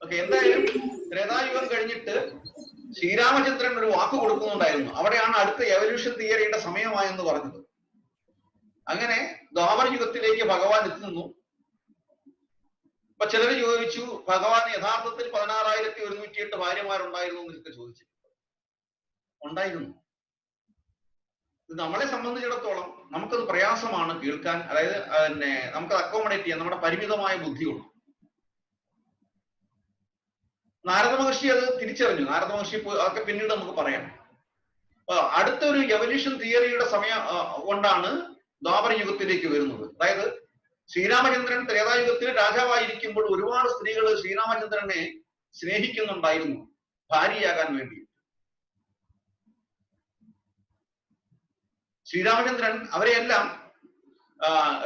Okay, എന്തായാലും ത്രേതായുഗം കഴിഞ്ഞിട്ട് ശ്രീരാമചന്ദ്രൻ ഒരു വാക്ക് കൊടുക്കുന്നുണ്ടായിരുന്നു. അവിടെയാണ് അടുത്ത എവല്യൂഷൻ തിയറിയുടെ സമയമായെന്ന് പറഞ്ഞത്. അങ്ങനെ ദ്വാപര യുഗത്തിലേക്ക് ഭഗവാൻ എത്തുന്നു. അപ്പൊ ചിലർ ചോദിച്ചു, ഭഗവാൻ യഥാർത്ഥത്തിൽ 16,108 ഭാര്യമാരുണ്ടായിരുന്നു എന്നൊക്കെ ചോദിച്ചു. ഉണ്ടായിരുന്നു. ഇത് നമ്മളെ സംബന്ധിച്ചിടത്തോളം നമുക്കത് പ്രയാസമാണ് കേൾക്കാൻ. അതായത് നമുക്കത് അക്കോമഡേറ്റ് ചെയ്യാൻ നമ്മുടെ പരിമിതമായ ബുദ്ധിയുള്ളൂ. നാരദ മഹർഷി അത് തിരിച്ചറിഞ്ഞു. നാരദ മഹർഷി അതൊക്കെ പിന്നീട് നമുക്ക് പറയാം. അടുത്തൊരു എവല്യൂഷൻ തിയറിയുടെ സമയം കൊണ്ടാണ് ദ്വാപര യുഗത്തിലേക്ക് വരുന്നത്. അതായത് ശ്രീരാമചന്ദ്രൻ ത്രേതായുഗത്തിൽ രാജാവായിരിക്കുമ്പോൾ ഒരുപാട് സ്ത്രീകൾ ശ്രീരാമചന്ദ്രനെ സ്നേഹിക്കുന്നുണ്ടായിരുന്നു ഭാര്യയാകാൻ വേണ്ടി. ശ്രീരാമചന്ദ്രൻ അവരെയെല്ലാം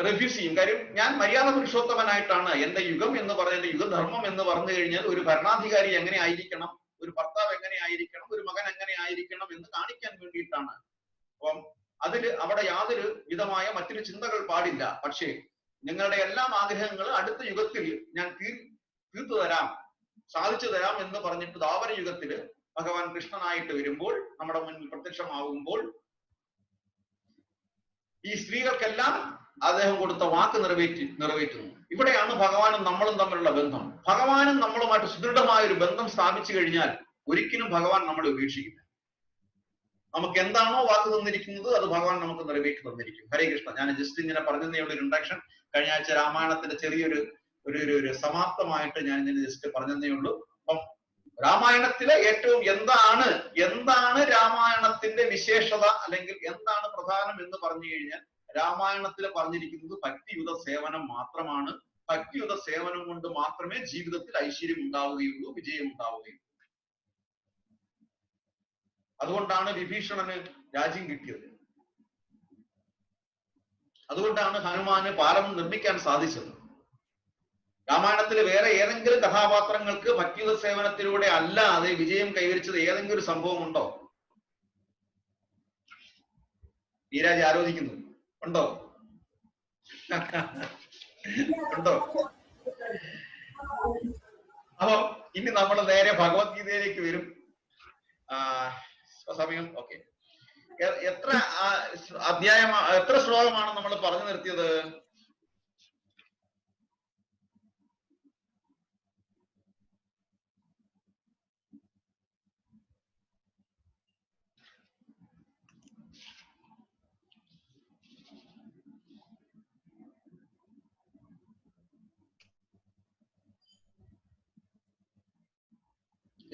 റിഫ്യൂസ് ചെയ്യും. കാര്യം ഞാൻ മര്യാദ പുരുഷോത്തമനായിട്ടാണ്, എന്റെ യുഗം എന്ന് പറഞ്ഞ എന്റെ യുഗധർമ്മം എന്ന് പറഞ്ഞു കഴിഞ്ഞാൽ ഒരു ഭരണാധികാരി എങ്ങനെ ആയിരിക്കണം, ഒരു ഭർത്താവ് എങ്ങനെ ആയിരിക്കണം, ഒരു മകൻ എങ്ങനെ ആയിരിക്കണം എന്ന് കാണിക്കാൻ വേണ്ടിയിട്ടാണ്. അപ്പം അവിടെ യാതൊരു വിധമായ മറ്റൊരു ചിന്തകൾ പാടില്ല. പക്ഷേ നിങ്ങളുടെ എല്ലാം ആഗ്രഹങ്ങൾ അടുത്ത യുഗത്തിൽ ഞാൻ തീർത്തു തരാം, സാധിച്ചു തരാം എന്ന് പറഞ്ഞിട്ട് ദ്വാപര യുഗത്തില് ഭഗവാൻ കൃഷ്ണനായിട്ട് വരുമ്പോൾ, നമ്മുടെ മുന്നിൽ പ്രത്യക്ഷമാകുമ്പോൾ ഈ സ്ത്രീകൾക്കെല്ലാം അദ്ദേഹം കൊടുത്ത വാക്ക് നിറവേറ്റുന്നു. ഇവിടെയാണ് ഭഗവാനും നമ്മളും തമ്മിലുള്ള ബന്ധം. ഭഗവാനും നമ്മളുമായിട്ട് സുദൃഢമായ ഒരു ബന്ധം സ്ഥാപിച്ചു കഴിഞ്ഞാൽ ഒരിക്കലും ഭഗവാൻ നമ്മളെ ഉപേക്ഷിക്കില്ല. നമുക്ക് എന്താണോ വാക്ക് തന്നിരിക്കുന്നത് അത് ഭഗവാൻ നമുക്ക് നിറവേറ്റി തന്നിരിക്കും. ഹരേ കൃഷ്ണ. ഞാൻ ജസ്റ്റ് ഇങ്ങനെ പറഞ്ഞതേ ഉള്ള ഒരു ഇൻട്രഡക്ഷൻ. കഴിഞ്ഞ ആഴ്ച രാമായണത്തിന്റെ ചെറിയൊരു ഒരു സമാപ്തമായിട്ട് ഞാൻ ഇതിന് ജസ്റ്റ് പറഞ്ഞതേ ഉള്ളൂ. അപ്പം രാമായണത്തിലെ ഏറ്റവും എന്താണ് രാമായണത്തിന്റെ വിശേഷത അല്ലെങ്കിൽ എന്താണ് പ്രധാനം എന്ന് പറഞ്ഞു കഴിഞ്ഞാൽ രാമായണത്തിൽ പറഞ്ഞിരിക്കുന്നത് ഭക്തിയുത സേവനം മാത്രമാണ്. ഭക്തിയുത സേവനം കൊണ്ട് മാത്രമേ ജീവിതത്തിൽ ഐശ്വര്യം ഉണ്ടാവുകയുള്ളൂ, വിജയം ഉണ്ടാവുകയുള്ളൂ. അതുകൊണ്ടാണ് വിഭീഷണന് രാജ്യം കിട്ടിയത്. അതുകൊണ്ടാണ് ഹനുമാന് പാലം നിർമ്മിക്കാൻ സാധിച്ചത്. രാമായണത്തിൽ വേറെ ഏതെങ്കിലും കഥാപാത്രങ്ങൾക്ക് ഭക്തിയുത സേവനത്തിലൂടെ അല്ലാതെ വിജയം കൈവരിച്ചത് ഏതെങ്കിലും ഒരു സംഭവം ഉണ്ടോ? നീരാജ് ആലോചിക്കുന്നു. ഉണ്ടോ? ഉണ്ടോ? അപ്പൊ ഇനി നമ്മൾ നേരെ ഭഗവത്ഗീതയിലേക്ക് വരും. സമയം ഓക്കെ. എത്ര എത്ര ശ്ലോകമാണ് നമ്മൾ പറഞ്ഞു നിർത്തിയത്?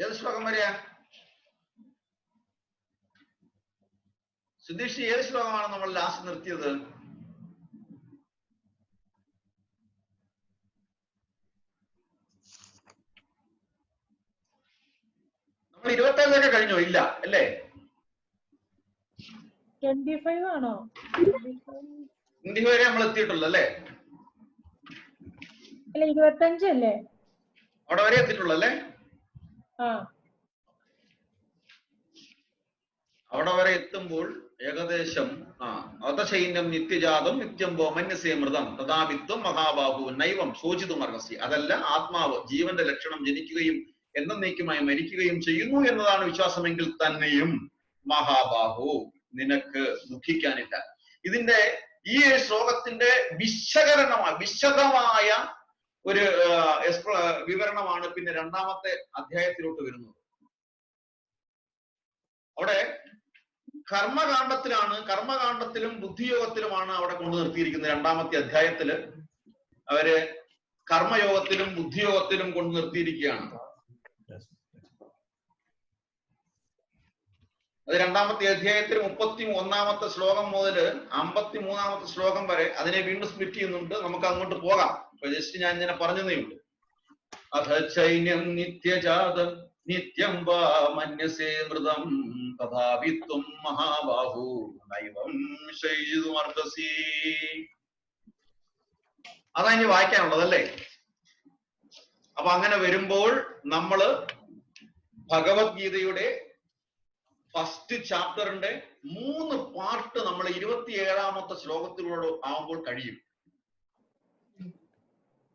ഏത് ശ്ലോകം വരെയാ? സുധീഷ്, ഏത് ശ്ലോകമാണ് നമ്മൾ ലാസ്റ്റ് നിർത്തിയത്? നമ്മൾ 25 കഴിഞ്ഞോ? ഇല്ല അല്ലേ? 25 ആണോ? 25 വരെ നമ്മൾ എത്തിയിട്ടുള്ളൂ അല്ലേ? അല്ല 25 അല്ലേ? അവിടെ വരെ എത്തിയിട്ടുള്ളൂ അല്ലേ? അവിടെ വരെ എത്തുമ്പോൾ ഏകദേശം അതശൈന്യം നിത്യജാതം നിത്യം മന്യസേ മൃതം തഥാവിത്വം മഹാബാഹു നൈവം ശോചിതും അർഹസി. അതല്ല, ആത്മാവ് ജീവന്റെ ലക്ഷണം ജനിക്കുകയും എന്നേക്കുമായി മരിക്കുകയും ചെയ്യുന്നു എന്നതാണ് വിശ്വാസമെങ്കിൽ തന്നെയും മഹാബാഹു നിനക്ക് ദുഃഖിക്കാനില്ല. ഇതിന്റെ ഈ ശ്ലോകത്തിന്റെ വിശദമായ ഒരു വിവരണമാണ് പിന്നെ രണ്ടാമത്തെ അധ്യായത്തിലോട്ട് വരുന്നത്. അവിടെ കർമ്മകാണ്ഡത്തിലും ബുദ്ധിയോഗത്തിലുമാണ് അവിടെ കൊണ്ടു നിർത്തിയിരിക്കുന്നത്. രണ്ടാമത്തെ അധ്യായത്തില് അവര് കർമ്മയോഗത്തിലും ബുദ്ധിയോഗത്തിലും കൊണ്ടു നിർത്തിയിരിക്കുകയാണ്. അത് രണ്ടാമത്തെ അധ്യായത്തിൽ 31-ാമത്തെ ശ്ലോകം മുതൽ 53-ാമത്തെ ശ്ലോകം വരെ അതിനെ വീണ്ടും സ്പ്ലിറ്റ് ചെയ്യുന്നുണ്ട്. നമുക്ക് അങ്ങോട്ട് പോകാം. ജസ്റ്റ് ഞാൻ ഇങ്ങനെ പറഞ്ഞതേ ഉള്ളൂ. അഥ ചൈന്യം നിത്യജാതം നിത്യം വാ മന്യസേ മൃതം തഥാവിത്വം മഹാബാഹു നൈവം ശൈതുമർഹസി. അതാ ഇനി വായിക്കാനുള്ളതല്ലേ? അപ്പൊ അങ്ങനെ വരുമ്പോൾ നമ്മള് ഭഗവത്ഗീതയുടെ ഫസ്റ്റ് ചാപ്റ്ററിന്റെ 3 പാർട്ട് നമ്മൾ 27-ാമത്തെ ശ്ലോകത്തിലൂടെ ആവുമ്പോൾ കഴിയും.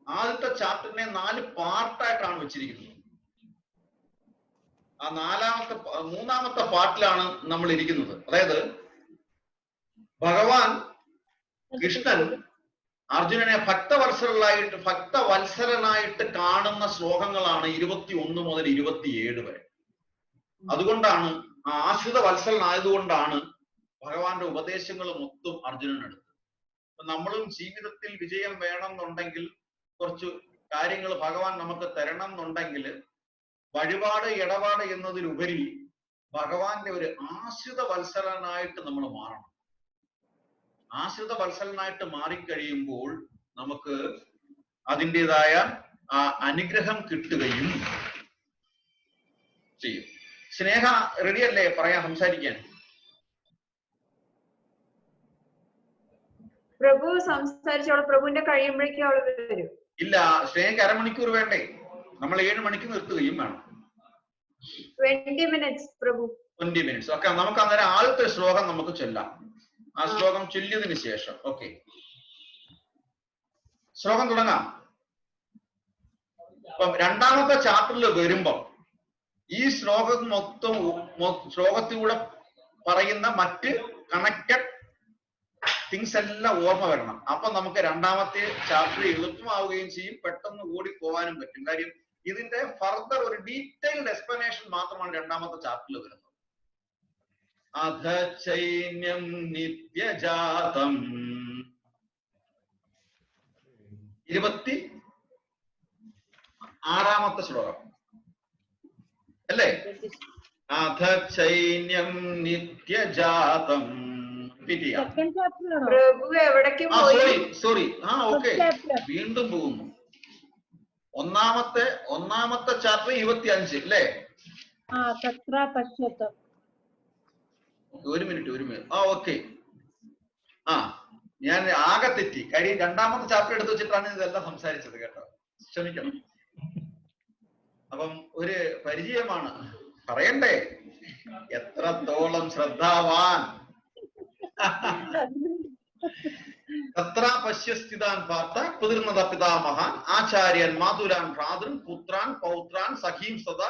ആദ്യത്തെ ചാപ്റ്ററിനെ 4 പാർട്ടായിട്ടാണ് വെച്ചിരിക്കുന്നത്. ആ മൂന്നാമത്തെ പാർട്ടിലാണ് നമ്മൾ ഇരിക്കുന്നത്. അതായത് ഭഗവാൻ കൃഷ്ണൻ അർജുനനെ ഭക്തവത്സരനായിട്ട് കാണുന്ന ശ്ലോകങ്ങളാണ് 21 മുതൽ 27 വരെ. അതുകൊണ്ടാണ് ആശ്രിത വത്സരനായതുകൊണ്ടാണ് ഭഗവാന്റെ ഉപദേശങ്ങൾ മൊത്തം അർജുനനെടുത്തത്. നമ്മളും ജീവിതത്തിൽ വിജയം വേണമെന്നുണ്ടെങ്കിൽ, കുറച്ച് കാര്യങ്ങൾ ഭഗവാൻ നമുക്ക് തരണം എന്നുണ്ടെങ്കിൽ, വഴിപാട് ഇടപാട് എന്നതിലുപരി ഭഗവാന്റെ ഒരു ആശ്രിത വത്സരനായിട്ട് നമ്മൾ മാറണം. ആശ്രിത വത്സരനായിട്ട് മാറിക്കഴിയുമ്പോൾ നമുക്ക് അതിൻ്റെതായ ആ അനുഗ്രഹം കിട്ടുകയും ചെയ്യും. സ്നേഹ റെഡിയല്ലേ സംസാരിക്കാൻ? പ്രഭു സംസാരിച്ചോളൂ. പ്രഭുവിന്റെ കഴിയുമ്പോഴേക്കും അവള് വരും. ഇല്ല, സ്നേഹക്ക് അരമണിക്കൂർ വേണ്ടേ? നമ്മൾ 7 മണിക്ക് നിർത്തുകയും വേണം. 20 minutes പ്രഭു. 20 minutes. ഓക്കെ, നമുക്ക് അന്നേരം ആദ്യത്തെ ശ്ലോകം നമുക്ക് ചൊല്ലാം. ആ ശ്ലോകം ചൊല്ലിയതിന് ശേഷം ഓക്കെ, ശ്ലോകം തുടങ്ങാം. അപ്പം രണ്ടാമത്തെ ചാപ്റ്ററിൽ വരുമ്പം ഈ ശ്ലോകം മൊത്തം ശ്ലോകത്തിലൂടെ പറയുന്ന മറ്റ് കണക്റ്റഡ് തിങ്സ് എല്ലാം ഓർമ്മ വരണം. അപ്പൊ നമുക്ക് രണ്ടാമത്തെ ചാപ്റ്റർ എളുപ്പമാവുകയും ചെയ്യും, പെട്ടെന്ന് ഓടിപ്പോവാനും പറ്റും. കാര്യം ഇതിന്റെ ഫർദർ ഒരു ഡീറ്റെയിൽഡ് എക്സ്പ്ലനേഷൻ മാത്രമാണ് രണ്ടാമത്തെ ചാപ്റ്ററിൽ വരുന്നത്. അധ ചൈന്യം നിത്യജാതം 26ാമത്തെ ശ്ലോകം അല്ലേ? അധ ചൈന്യം നിത്യജാതം. പ്രഭു എവിടേക്ക് പോയി? സോറി. ഓക്കെ, വീണ്ടും പോകുന്നു. ഒന്നാമത്തെ ചാപ്റ്റർ 25 അല്ലേ? ഒരു മിനിറ്റ്. ഓക്കെ. ഞാൻ ആകെ തെറ്റി. കാര്യം രണ്ടാമത്തെ ചാപ്റ്റർ എടുത്ത് വെച്ചിട്ടാണ് ഇതെല്ലാം സംസാരിച്ചത് കേട്ടോ, ക്ഷമിക്കണം. അപ്പം ഒരു പരിചയമാണ് പറയണ്ടേ, എത്രത്തോളം ശ്രദ്ധാവാൻ. തത്ര പശ്യസ്ഥിതാൻ പാർത്ത കുതിർന്നത പിതാമഹാൻ ആചാര്യൻ മാതുരാൻ ഭ്രാതൃൻ പുത്രാൻ പൗത്രാൻ സഖീം സദാ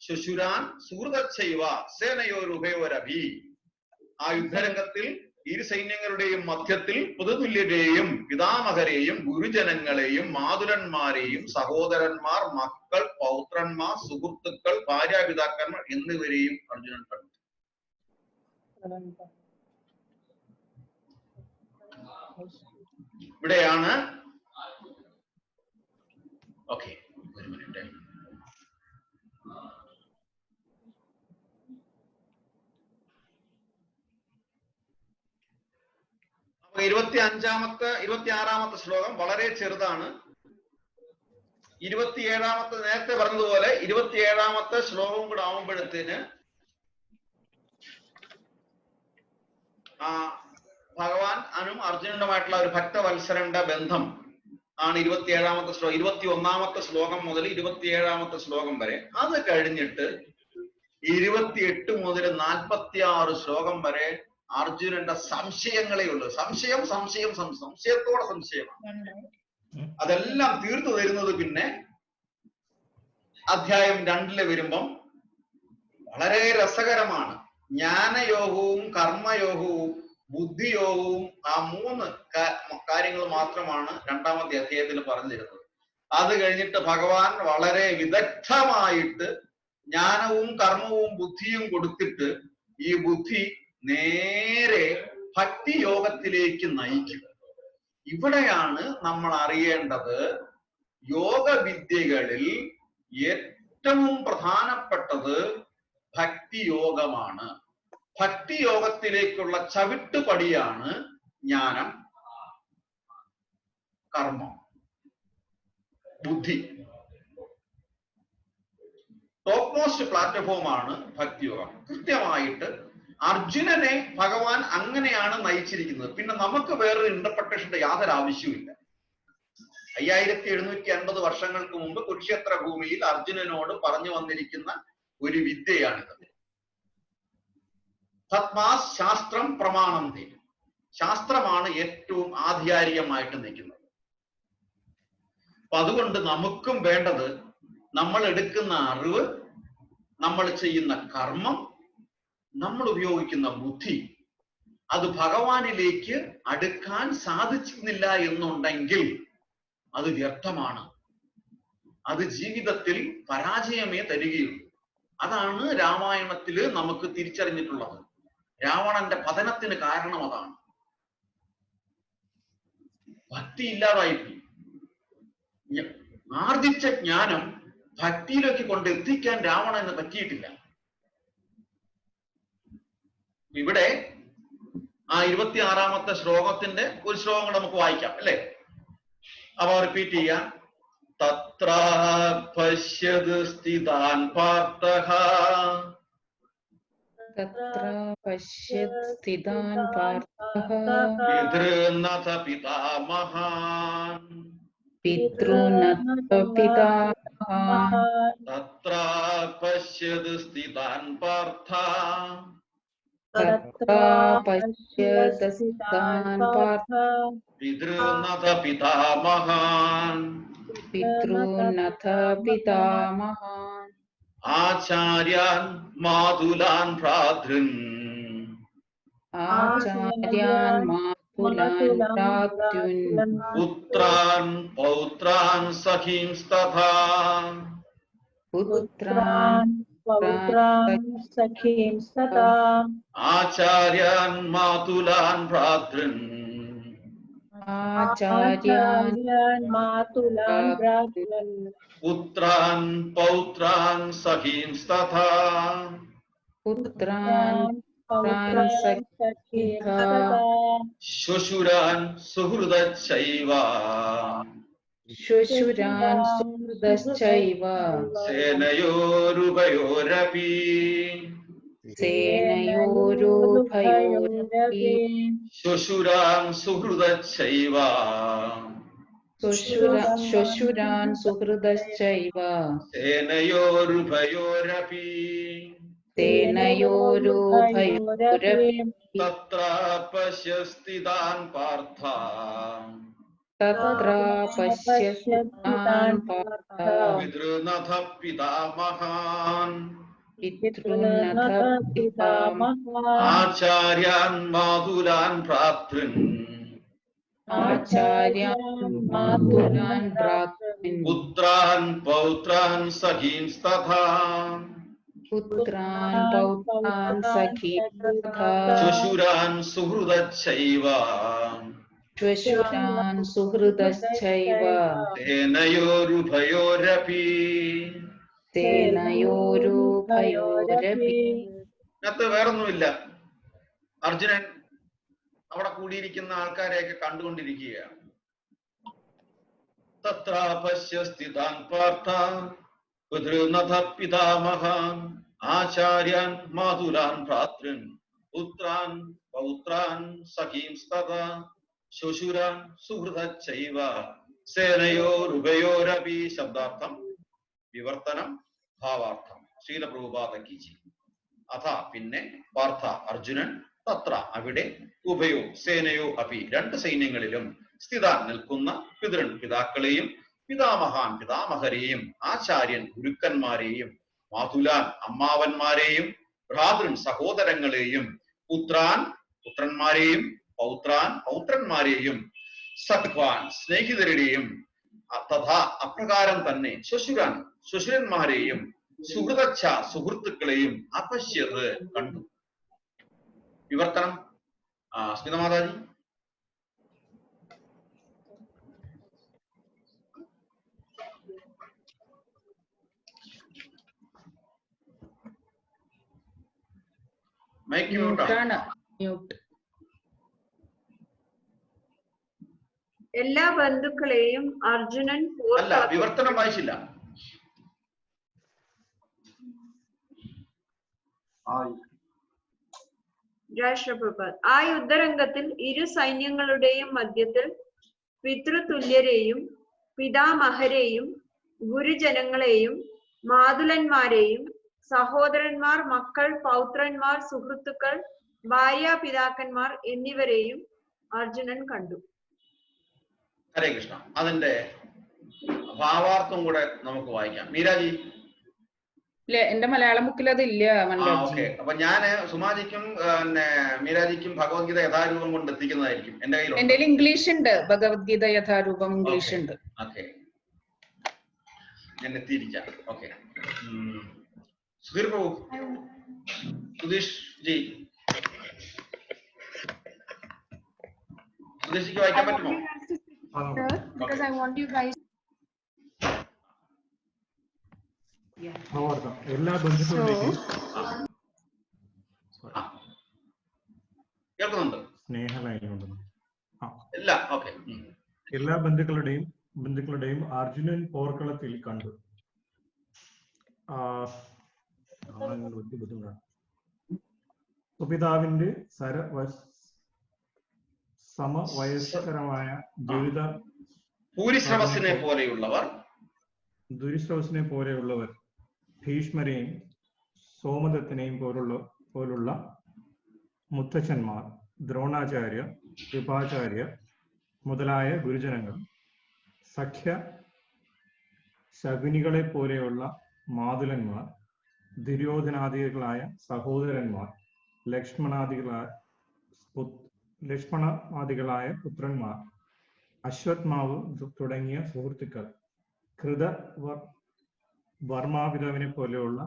ശുശുരാൻ സുഹൃതച്ചൈവ സേനയോരുഭയോരഭി. ആ യുദ്ധരംഗത്തിൽ ഇരു സൈന്യങ്ങളുടെയും മധ്യത്തിൽ പുതുതുല്യരെയും പിതാമഹരെയും ഗുരുജനങ്ങളെയും മാതുരന്മാരെയും സഹോദരന്മാർ, മക്കൾ, പൗത്രന്മാർ, സുഹൃത്തുക്കൾ, ഭാര്യാപിതാക്കന്മാർ എന്നിവരെയും അർജുനൻ കണ്ടു. ഇവിടെയാണ് ഓക്കെ, ഒരു മിനിറ്റ്. 26ാമത്തെ ശ്ലോകം വളരെ ചെറുതാണ്. 27ാമത്തെ നേരത്തെ പറഞ്ഞതുപോലെ 27ാമത്തെ ശ്ലോകവും കൂടെ ആവുമ്പോഴത്തേന് ഭഗവാൻ അർജുനനുമായിട്ടുള്ള ഒരു ഭക്തവത്സരന്റെ ബന്ധം ആണ് 27ാമത്തെ ശ്ലോകം. 21ാമത്തെ ശ്ലോകം മുതൽ 27ാമത്തെ ശ്ലോകം വരെ. അത് കഴിഞ്ഞിട്ട് 28 മുതൽ 46 ശ്ലോകം വരെ അർജുനന്റെ സംശയങ്ങളേ ഉള്ളൂ. സംശയത്തോടെ സംശയമാണ്. അതെല്ലാം തീർത്തു തരുന്നത് പിന്നെ അധ്യായം 2 വരുമ്പം വളരെ രസകരമാണ്. ജ്ഞാനയോഗവും കർമ്മയോഗവും ബുദ്ധിയോഗവും ആ 3 കാര്യങ്ങൾ മാത്രമാണ് രണ്ടാമത്തെ അധ്യായത്തിൽ പറഞ്ഞു തരുന്നത്. അത് കഴിഞ്ഞിട്ട് ഭഗവാൻ വളരെ വിദഗ്ധമായിട്ട് ജ്ഞാനവും കർമ്മവും ബുദ്ധിയും കൊടുത്തിട്ട് ഈ ബുദ്ധി നേരെ ഭക്തിയോഗത്തിലേക്ക് നയിക്കും. ഇവിടെയാണ് നമ്മൾ അറിയേണ്ടത്, യോഗവിദ്യകളിൽ ഏറ്റവും പ്രധാനപ്പെട്ടത് ഭക്തിയോഗമാണ്. ഭക്തിയോഗത്തിലേക്കുള്ള ചവിട്ടുപടിയാണ് ജ്ഞാനം, കർമ്മം, ബുദ്ധി. ടോപ്പ് മോസ്റ്റ് പ്ലാറ്റ്ഫോമാണ് ഭക്തിയോഗം. കൃത്യമായിട്ട് അർജുനനെ ഭഗവാൻ അങ്ങനെയാണ് നയിച്ചിരിക്കുന്നത്. പിന്നെ നമുക്ക് വേറൊരു ഇന്റർപ്രിട്ടേഷന്റെ യാതൊരു ആവശ്യവുമില്ല. 5750 വർഷങ്ങൾക്ക് മുമ്പ് കുരുക്ഷേത്ര ഭൂമിയിൽ അർജുനനോട് പറഞ്ഞു വന്നിരിക്കുന്ന ഒരു വിദ്യയാണിത്. തത്മാസ് ശാസ്ത്രം പ്രമാണം തേ. ശാസ്ത്രമാണ് ഏറ്റവും ആധികാരികമായിട്ട് നിൽക്കുന്നത്. അപ്പൊ അതുകൊണ്ട് നമുക്കും വേണ്ടത് നമ്മൾ എടുക്കുന്ന അറിവ്, നമ്മൾ ചെയ്യുന്ന കർമ്മം, നമ്മൾ ഉപയോഗിക്കുന്ന ബുദ്ധി, അത് ഭഗവാനിലേക്ക് അടുക്കാൻ സാധിക്കുന്നില്ല എന്നുണ്ടെങ്കിൽ അത് വ്യർത്ഥമാണ്. അത് ജീവിതത്തിൽ പരാജയമേ തരികയുള്ളൂ. അതാണ് രാമായണത്തില് നമുക്ക് തിരിച്ചറിഞ്ഞിട്ടുള്ളത്. രാവണന്റെ പതനത്തിന് കാരണം അതാണ്. ഭക്തി ഇല്ലാതായിപ്പോയി. ആർജിച്ച ജ്ഞാനം ഭക്തിയിലേക്ക് കൊണ്ടെത്തിക്കാൻ രാവണന് പറ്റിയിട്ടില്ല. ഇവിടെ ആ 26-ാമത്തെ ശ്ലോകത്തിന്റെ ഒരു ശ്ലോകം നമുക്ക് വായിക്കാം അല്ലെ? അപ്പൊ റിപ്പീറ്റ് ചെയ്യാം. തത്ര പശ്യത് സ്ഥിതാൻ പാർത്ഥഃ തത്ര പശ്യത് സ്ഥിതാൻ പാർത്ഥഃ പിതൃനഥ പിതാമഹാൻ പിതॄനഥ പിതാമഹാൻ തത്ര പശ്യത് സ്ഥിതാൻ പാർത്ഥഃ തത്ര പശ്യത് സ്ഥിതാൻ പാർത്ഥഃ പിതൃനഥ പിതാമഹാൻ പിതॄനഥ പിതാമഹാൻ ആചാര്യാൻ മാതുലാൻ ഭ്രാതൃൻ ആചാര്യാൻ മാതുലാൻ ഭ്രാതൃൻ പുത്രാൻ പൗത്രാൻ സഖീംസ്തഥാ പുത്രാൻ സഖീം സദാ ആചാര്യാൻ മാതുലാൻ ഭ്രാതൃൻ ആചാര്യാൻ മാതുലാൻ ഭ്രാതൃൻ പുത്രാൻ പൗത്രാൻ സഖീംസ്തഥാ പുത്രാൻ പൗത്രാൻ സഖീം സദാ ശ്വശുരാൻ സുഹൃദച്ചൈവ ശ്വശുരാൻ സുഹൃദശ്ചൈവ സേനയോരുഭയോരപി സേനയോരുഭയോരപി ശ്വശുരാൻ സുഹൃദച്ചൈവ ശ്വശുരാൻ സുഹൃദശ്ചൈവ സേനയോരുഭയോരപി സേനയോരുഭയോരപി തത്ര പശ്യസ്ഥിതാൻ പാർത്ഥ തത്ര പശ്യസ്ഥിതാൻ പാർത്ഥ പിതൃനഥ പിതാമഹാൻ പിതॄനഥ പിതാമഹാൻ ആചാര്യാൻ മാതുലാൻ ഭ്രാതൃൻ ആചാര്യാൻ മാതുലാൻ ഭ്രാതൃൻ പുത്രാൻ പൗത്രാൻ സഖീംസ്തഥാ പുത്രാൻ പൗത്രാൻ സഖീംസ്തഥാ ശ്വശുരാൻ സുഹൃദച്ചൈവ ശ്വശുരാൻ സുഹൃദശ്ചൈവ സേനയോരുഭയോരപി. സേനയോരുഭയോരപി. അതിനകത്ത് വേറൊന്നുമില്ല. അർജുനൻ അവിടെ കൂടിയിരിക്കുന്ന ആൾക്കാരെയൊക്കെ കണ്ടുകൊണ്ടിരിക്കുകയാണ്. തത്ര പശ്യ സ്ഥിതാൻ പാർത്ഥ പിതൃനഥ പിതാമഹാൻ ആചാര്യാൻ മാതുലാൻ ഭ്രാതൃൻ പുത്രാൻ പൗത്രാൻ സഖീംസ്തഥാ ശ്വശുരാൻ സുഹൃദച്ചൈവ സേനയോരുഭയോരപി. ശബ്ദാർത്ഥം, വിവർത്തനം, ഭാവാർത്ഥം. ശ്രീല പ്രഭുപാദ കീജി. അഥ പിന്നെ പാർത്ഥ അർജുനൻ തത്ര അവിടെ ഉഭയോ സേനയോ അപി രണ്ട് സൈന്യങ്ങളിലും സ്ഥിതാൻ നിൽക്കുന്ന പിതൃൻ പിതാക്കളെയും പിതാമഹാൻ പിതാമഹരെയും ആചാര്യൻ ഗുരുക്കന്മാരെയും മാതുലാൻ അമ്മാവന്മാരെയും ഭ്രാതൃൻ സഹോദരങ്ങളെയും പുത്രാൻ പുത്രന്മാരെയും പൗത്രാൻ പൗത്രന്മാരെയും സഖ്വാൻ സ്നേഹിതരുടെയും തഥാ അപ്രകാരം തന്നെ ശ്വശുരാൻ ശ്വശുരന്മാരെയും സുഹൃതച്ഛ സുഹൃത്തുക്കളെയും അപശ്യത് കണ്ടു. വിവർത്തനം സ്മിത മാതാജി. മൈക്ക് മ്യൂട്ടാണ്. മ്യൂട്ട്. എല്ലാ ബന്ധുക്കളെയും അർജുനൻ അല്ല, വിവർത്തനം വായിച്ചില്ല. രാഷ്ട്രപ്രഭാത്. ആ യുദ്ധരംഗത്തിൽ ഇരു സൈന്യങ്ങളുടെയും മധ്യത്തിൽ പിതൃതുല്യരെയും പിതാമഹരെയും ഗുരുജനങ്ങളെയും മാതുലന്മാരെയും സഹോദരന്മാർ, മക്കൾ, പൗത്രന്മാർ, സുഹൃത്തുക്കൾ, ഭാര്യാപിതാക്കന്മാർ എന്നിവരെയും അർജുനൻ കണ്ടു. ഹരേ കൃഷ്ണ. അതിന്റെ ഭാവാർത്ഥം കൂടെ നമുക്ക് വായിക്കാം. മീരാജി. ഇല്ല, എന്റെ മലയാളം ബുക്കിൽ അതില്ല. ഓക്കെ, അപ്പൊ ഞാന് സുമാജിക്കും മീരാജിക്കും ഭഗവത്ഗീത യഥാരൂപം കൊണ്ട് എത്തിക്കുന്നതായിരിക്കും. എന്റെ കയ്യിൽ ഇംഗ്ലീഷ് ഉണ്ട്, ഭഗവത്ഗീത യഥാരൂപം ഇംഗ്ലീഷ് ഉണ്ട്. ഓക്കെ, ഞാൻ എത്തിയിരിക്കാം. ഓക്കെ, സുധീർ പ്രഭു, സുധീഷ് ജി, സുധീഷിക്ക് വായിക്കാൻ പറ്റുമോ? Because I want you guys. എല്ലാ ബന്ധുക്കളുടെയും കേൾക്കുന്നുണ്ട്. സ്നേഹമായിരുന്നു എല്ലാ ബന്ധുക്കളുടെയും അർജുനൻ പോർക്കളത്തിൽ കണ്ടു. ബുദ്ധിമുട്ടാണ്. സുപിതാവിന്റെ സമവയസ്കരമായ ദുരിശ്രവസിനെ പോലെയുള്ളവർ ഭീഷ്മരെയും സോമദത്തിനെയും പോലുള്ള മുത്തച്ഛന്മാർ, ദ്രോണാചാര്യ, കൃപാചാര്യ മുതലായ ഗുരുജനങ്ങൾ, ശകുനികളെ പോലെയുള്ള മാതുലന്മാർ, ദുര്യോധനാദികളായ സഹോദരന്മാർ, ലക്ഷ്മണാദികളായ പുത്രന്മാർ, അശ്വത്മാവ് തുടങ്ങിയ സുഹൃത്തുക്കൾ, വർമാപിതാവിനെ പോലെയുള്ള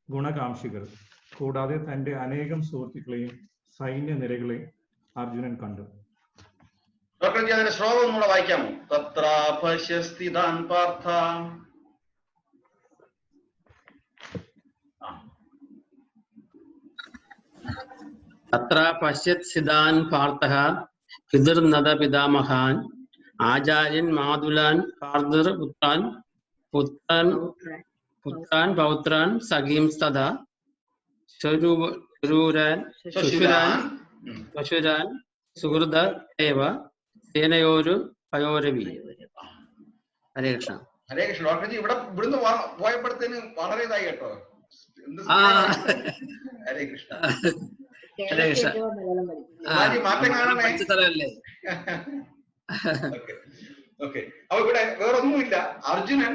ഗുണകാംക്ഷികൾ, കൂടാതെ തന്റെ അനേകം സുഹൃത്തുക്കളെയും സൈന്യനിരകളെയും അർജുനൻ കണ്ടു. ശ്ലോകം ഒന്നുകൂടെ വായിക്കാമോ? തത്ര പശ്യസ്ഥിതാൻ പാർത്ഥ. തത്ര പശ്യത് സിദാൻ പാർത്ഥഃ പിതൃനദ പിതാമഹാൻ ആചാര്യൻ മാതുലാൻ പാർദർ പുത്രാൻ പൗത്രാൻ സഖീംസ്തഥാ ശശുരാൻ സുഹൃദ ഏവ സേനയോരു പയോരവി. ഹരേ കൃഷ്ണ. ഹരേ കൃഷ്ണ. ഡോക്ടർജി ഇവിടുന്ന് പോയപ്പോഴത്തേന് വളരെ ഇതായി കേട്ടോ. ഹരേ കൃഷ്ണ. ഹരേ കൃഷ്ണ. മാറ്റം കാണണേ. ഓക്കെ, അപ്പൊ ഇവിടെ വേറൊന്നുമില്ല. അർജുനൻ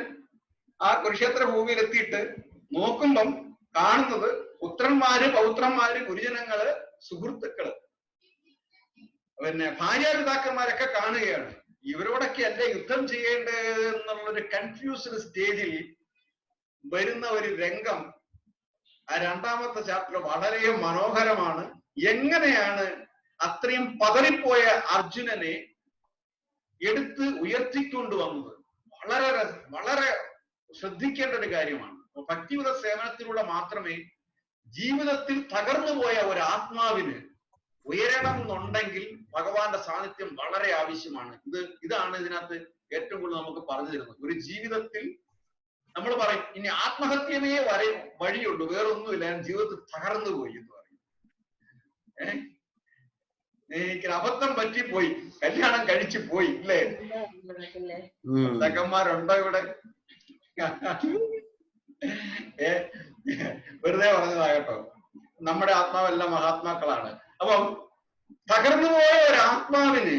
ആ കുരുക്ഷേത്ര ഭൂമിയിൽ എത്തിയിട്ട് നോക്കുമ്പം കാണുന്നത് പുത്രന്മാര്, പൗത്രന്മാര്, ഗുരുജനങ്ങള്, സുഹൃത്തുക്കള്, ഭാര്യാപിതാക്കന്മാരൊക്കെ കാണുകയാണ്. ഇവരോടൊക്കെ അല്ലേ യുദ്ധം ചെയ്യേണ്ടത് എന്നുള്ളൊരു കൺഫ്യൂസ്ഡ് സ്റ്റേജിൽ വരുന്ന ഒരു രംഗം ആ രണ്ടാമത്തെ ചാപ്റ്റർ വളരെ മനോഹരമാണ്. എങ്ങനെയാണ് അത്രയും പതറിപ്പോയ അർജുനനെ എടുത്ത് ഉയർത്തിക്കൊണ്ടുവന്നത് വളരെ വളരെ ശ്രദ്ധിക്കേണ്ട ഒരു കാര്യമാണ്. ഭക്തിയുത സേവനത്തിലൂടെ മാത്രമേ ജീവിതത്തിൽ തകർന്നു പോയ ഒരു ആത്മാവിന് ഉയരണം എന്നുണ്ടെങ്കിൽ ഭഗവാന്റെ സാന്നിധ്യം വളരെ ആവശ്യമാണ്. ഇതാണ് ഇതിനകത്ത് ഏറ്റവും കൂടുതൽ നമുക്ക് പറഞ്ഞു തരുന്നത്. ഒരു ജീവിതത്തിൽ നമ്മൾ പറയും ഇനി ആത്മഹത്യമേ വഴിയുള്ളൂ, വേറൊന്നുമില്ല, ഞാൻ ജീവിതത്തിൽ തകർന്നു പോയി എന്ന് പറയും. എനിക്ക് അബദ്ധം പറ്റിപ്പോയി, കല്യാണം കഴിച്ചു പോയി, ഇല്ലേ? ഭർത്താക്കന്മാരുണ്ടോ ഇവിടെ? വെറുതെ പറഞ്ഞതാകട്ടോ. നമ്മുടെ ആത്മാവെല്ലാം മഹാത്മാക്കളാണ്. അപ്പം തകർന്നുപോയ ഒരു ആത്മാവിന്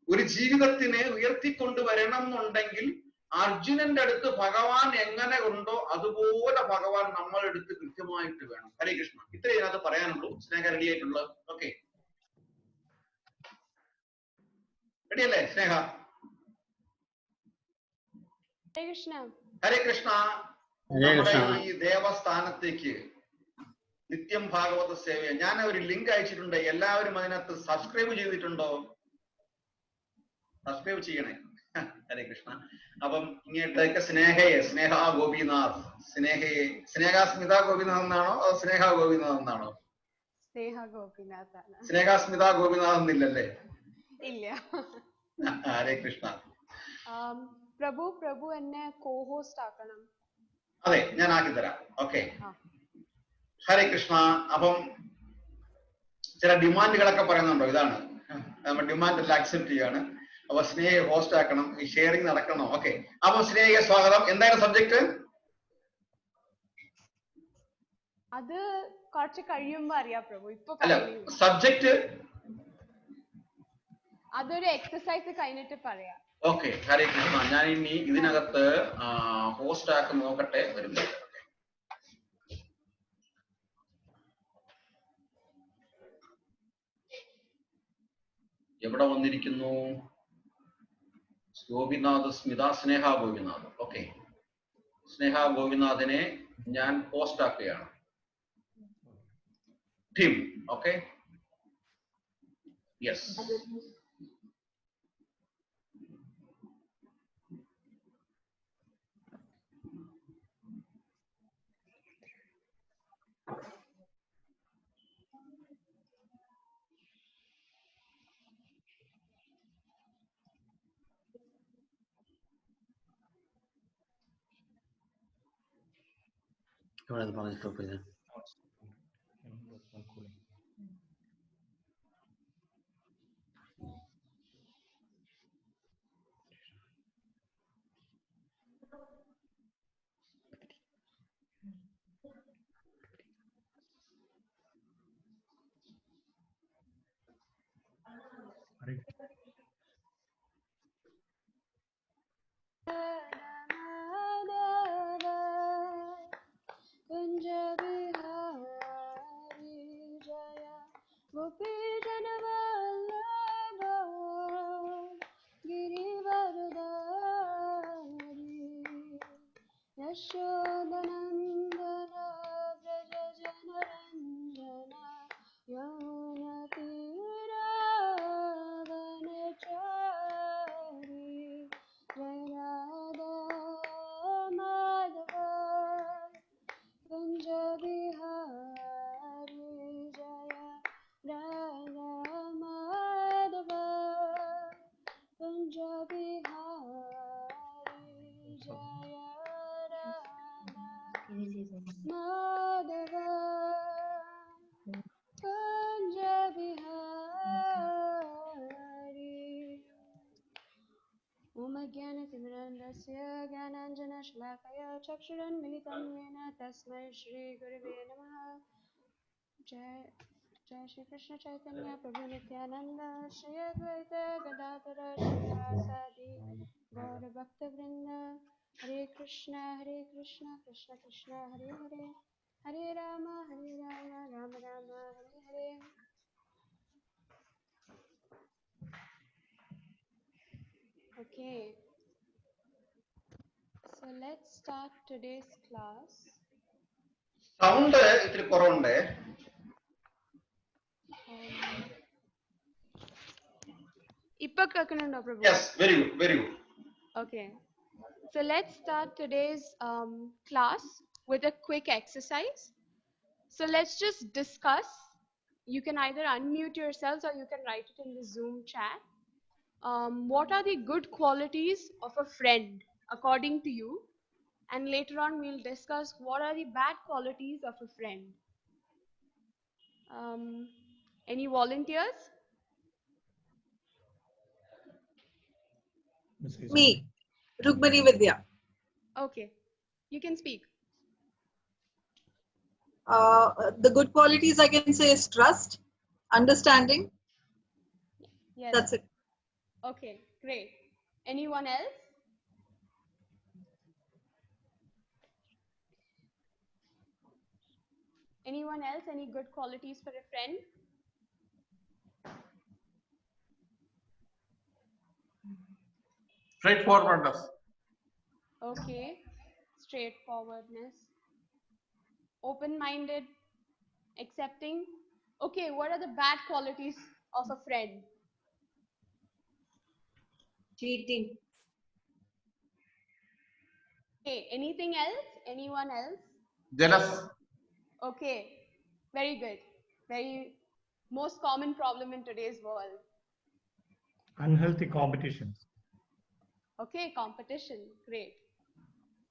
ഒരു ജീവിതത്തിനെ ഉയർത്തിക്കൊണ്ടുവരണം എന്നുണ്ടെങ്കിൽ അർജുനന്റെ അടുത്ത് ഭഗവാൻ എങ്ങനെ ഉണ്ടോ അതുപോലെ ഭഗവാൻ നമ്മളുടെ അടുത്ത് കൃത്യമായിട്ട് വേണം. ഹരേ കൃഷ്ണ. ഇത്രയും ഇതിനകത്ത് പറയാനുള്ളൂ. സ്നേഹ റെഡി ആയിട്ടുള്ളത്? ഓക്കെ, റെഡിയല്ലേ സ്നേഹ? ഹരേ കൃഷ്ണ. നമ്മുടെ ഈ ദേവസ്ഥാനത്തേക്ക് നിത്യം ഭാഗവത സേവ ഞാൻ ഒരു ലിങ്ക് അയച്ചിട്ടുണ്ട്. എല്ലാവരും അതിനകത്ത് സബ്സ്ക്രൈബ് ചെയ്തിട്ടുണ്ടോ? സബ്സ്ക്രൈബ് ചെയ്യണേ. ഹരേ കൃഷ്ണ. അപ്പം ഇങ്ങോട്ടേക്ക് സ്നേഹ ഗോപിനാഥ്, സ്നേഹ സ്മിത ഗോപിനാഥ് എന്നാണോ അതോ സ്നേഹ ഗോപിനാഥ് എന്നാണോ? സ്നേഹ സ്മിത ഗോപിനാഥ് എന്നില്ലല്ലേ? ഇല്ല. ഹരേ കൃഷ്ണ. പ്രഭു എന്നെ കോ-ഹോസ്റ്റ് ആക്കണം. അതെ, ഞാൻ ആക്കി തരാം. ഓക്കെ, ഹരേ കൃഷ്ണ. അപ്പം ചില ഡിമാൻഡുകളൊക്കെ പറയുന്നുണ്ടോ? ഇതാണ് നമ്മൾ ഡിമാൻഡ് എല്ലാം അക്സെപ്റ്റ് ചെയ്യാണ്. അപ്പൊ സ്നേഹ ഹോസ്റ്റ് ആക്കണം, ഈ ഷെയറിംഗ് നടക്കണം. ഓക്കെ, അപ്പൊ സ്നേഹ സ്വാഗതം. എന്താണ് സബ്ജക്ട്? അത് കുറച്ച് കഴിയുമ്പോ അറിയാം പ്രഭു. ഇപ്പൊ അല്ല, സബ്ജക്ട് അതൊരു എക്സസൈസ് കഴിഞ്ഞിട്ട് പറയാം. ഓക്കെ, ഹരേ കൃഷ്ണ. ഞാൻ ഇനി ഇതിനകത്ത് ഹോസ്റ്റ് ആക്കി നോക്കട്ടെ, വരുമ്പോൾ. എവിടെ വന്നിരിക്കുന്നു? ഗോപിനാഥ്, സ്മിത, സ്നേഹ ഗോപിനാഥ്. ഓക്കെ, സ്നേഹ ഗോപിനാഥിനെ ഞാൻ പോസ്റ്റ് ആക്കുകയാണ്. Team okay, yes. ഇവിടെ അത് പറഞ്ഞ് സ്റ്റോപ്പ് ചെയ്ത്. कुंज बिहारी जय गोपी जन वल्लभ गिरिवरधारी यशोदनंदन व्रज जनरंजन यमुन तीरावनचारी जय राधा माधव कुंज बिहारी जय राधा माधव कुंज बिहारी जय राधा माधव कुंज बिहारी ओम ज्ञानतिमिरान्धस्य ज्ञानाञ्जनशलाकया चक्षुरुन्मिलितं येन तस्मै श्रीगुरवे नमः। जय जय श्री कृष्ण चैतन्य प्रभु नित्यानंद श्री अद्वैत गदाधर श्रीवासादि गौर भक्तवृंद। हरे कृष्ण कृष्ण कृष्ण हरे हरे, हरे राम राम राम हरे हरे। Okay, so let's start today's class. Sound ഇത്തിരി കുറവുണ്ട്. ഇപ്പൊ കേൾക്കുന്നുണ്ടോ പ്രഭു? Yes, very good, very good. Okay, so let's start today's class with a quick exercise. So let's just discuss. You can either unmute yourselves or you can write it in the Zoom chat. What are the good qualities of a friend according to you? And later on we'll discuss what are the bad qualities of a friend. Any volunteers? Me, Rukmani Vidya. Okay, you can speak. The good qualities I can say is trust, understanding. Yes. That's it. Okay, great. Anyone else? Anyone else? Any good qualities for a friend? Straightforwardness. Okay, straightforwardness. Open-minded, accepting. Okay, what are the bad qualities of a friend? Cheating. Okay, anything else? Anyone else? Jealous. Okay, very good. Very most common problem in today's world. Unhealthy competitions. Okay, competition, great.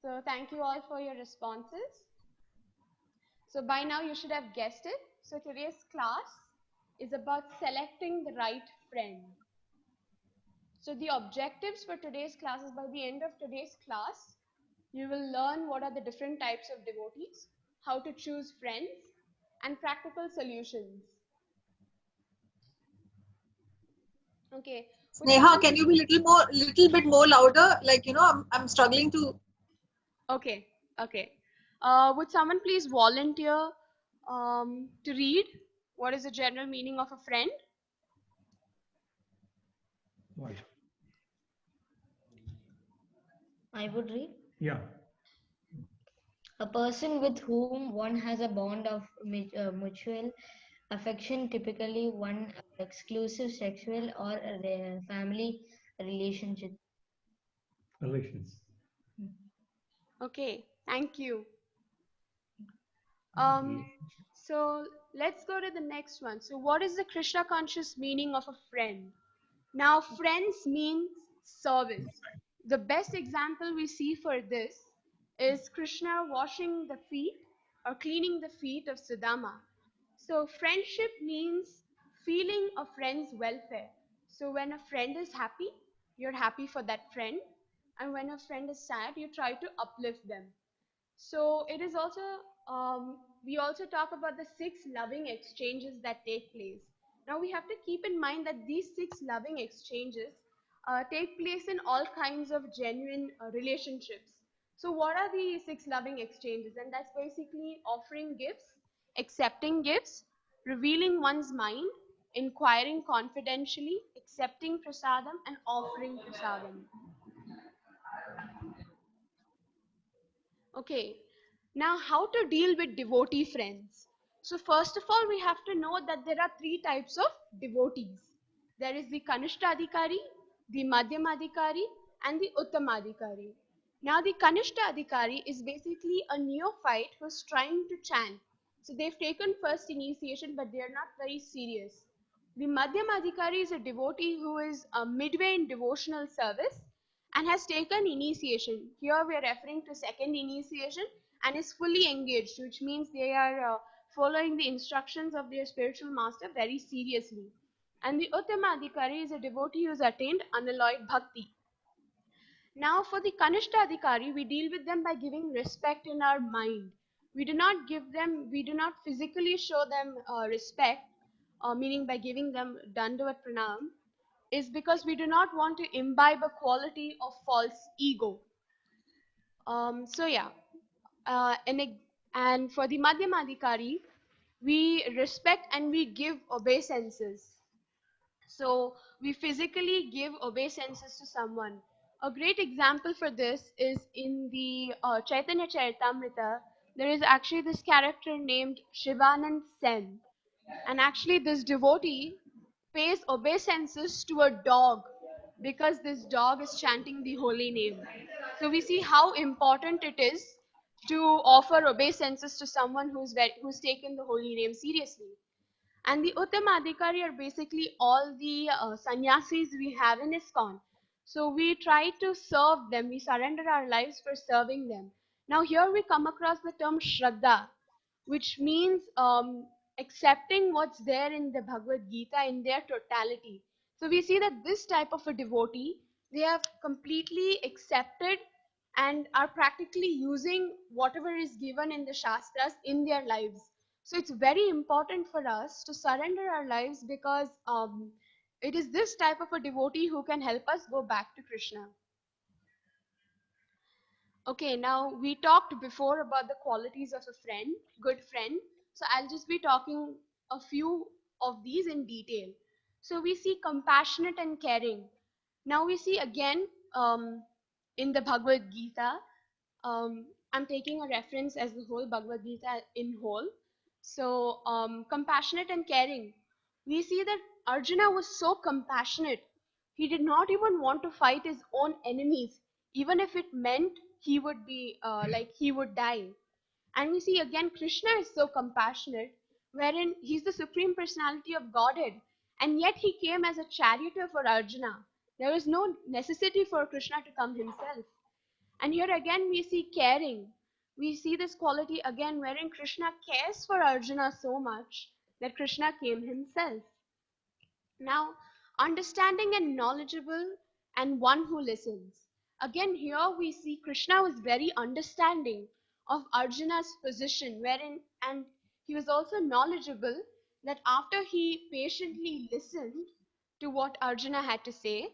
So thank you all for your responses. So by now you should have guessed it. So today's class is about selecting the right friend. So the objectives for today's class is by the end of today's class, you will learn what are the different types of devotees, how to choose friends, and practical solutions. Okay, Sneha, can you be little bit more louder? Like, I'm struggling to. Okay, okay. Would someone please volunteer to read what is the general meaning of a friend? Why? I would read. Yeah. A person with whom one has a bond of mutual affection, typically one exclusive sexual or a family relationship. Relations. Okay, thank you. Relationship. So let's go to the next one. So what is the Krishna conscious meaning of a friend? Now, friends means service. The best example we see for this is Krishna washing the feet or cleaning the feet of Sudama. So friendship means feeling a friend's welfare. So when a friend is happy, you're happy for that friend. And when a friend is sad, you try to uplift them. So it is also, we also talk about the 6 loving exchanges that take place. Now we have to keep in mind that these 6 loving exchanges take place in all kinds of genuine relationships. So what are the 6 loving exchanges? And that's basically offering gifts, accepting gifts, revealing one's mind, inquiring confidentially, accepting prasadam, and offering prasadam. Okay, now how to deal with devotee friends? So first of all, we have to know that there are 3 types of devotees. There is the Kanishta-adhikari, the Madhyama-adhikari, and the Uttama-adhikari. Now the Kanishta-adhikari is basically a neophyte who's trying to chant. So they've taken first initiation, but they're not very serious. The Madhyama-adhikari is a devotee who is midway in devotional service and has taken initiation. Here we are referring to second initiation and is fully engaged, which means they are following the instructions of their spiritual master very seriously. And the Uttama Adhikari is a devotee who has attained unalloyed bhakti. Now for the Kanishta Adhikari, we deal with them by giving respect in our mind. We do not physically show them respect, meaning by giving them Dandavat Pranam, is because we do not want to imbibe a quality of false ego. So yeah, and for the Madhyamadhikari, we respect and we give obeisances. So we physically give obeisances to someone. A great example for this is in the Chaitanya Charitamrita. There is actually this character named Shivanand Sen. And actually this devotee pays obeisances to a dog because this dog is chanting the holy name. So we see how important it is to offer obeisances to someone who's taken the holy name seriously. And the Uttamadhikari are basically all the sannyasis we have in ISKCON. So we try to serve them, we surrender our lives for serving them. Now here we come across the term Shraddha, which means accepting what's there in the Bhagavad Gita in their totality. So we see that this type of a devotee, they have completely accepted and are practically using whatever is given in the Shastras in their lives. So it's very important for us to surrender our lives because it is this type of a devotee who can help us go back to Krishna. Okay, now we talked before about the qualities of a friend, good friend. So I'll just be talking a few of these in detail. So we see compassionate and caring. Now we see again in the Bhagavad Gita, I'm taking a reference as the whole Bhagavad Gita in whole. So compassionate and caring. We see that Arjuna was so compassionate. He did not even want to fight his own enemies, even if it meant he would be he would die. And we see again Krishna is so compassionate, wherein he's the supreme personality of Godhead, and yet he came as a charioteer for Arjuna. There was no necessity for Krishna to come himself. And here again we see caring. We see this quality again wherein Krishna cares for Arjuna so much that Krishna came himself. Now, understanding and knowledgeable and one who listens. Again, here we see Krishna was very understanding of Arjuna's position, wherein, and he was also knowledgeable that after he patiently listened, to what Arjuna had to say.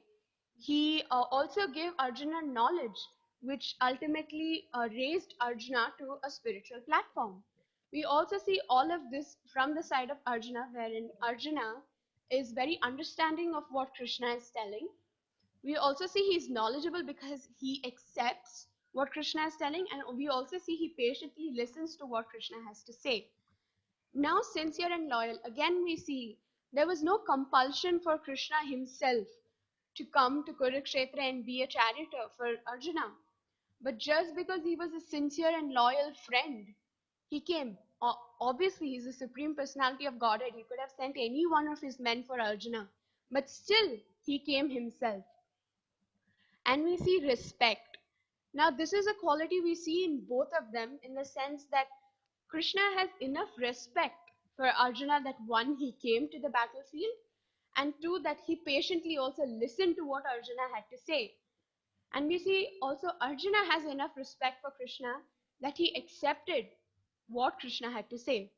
He also gave Arjuna knowledge, which ultimately raised Arjuna to a spiritual platform. We also see all of this from the side of Arjuna, wherein Arjuna is very understanding of what Krishna is telling. We also see he's knowledgeable because he accepts what Krishna is telling, and we also see he patiently listens to what Krishna has to say. Now, sincere and loyal, again we see there was no compulsion for Krishna himself to come to Kurukshetra and be a charioteer for Arjuna. But just because he was a sincere and loyal friend, he came. Obviously, he's the supreme personality of Godhead. He could have sent any one of his men for Arjuna. But still, he came himself. And we see respect. Now, this is a quality we see in both of them, in the sense that Krishna has enough respect for Arjuna that one, he came to the battlefield, and two, that he patiently also listened to what Arjuna had to say. And we see also Arjuna has enough respect for Krishna that he accepted what Krishna had to say.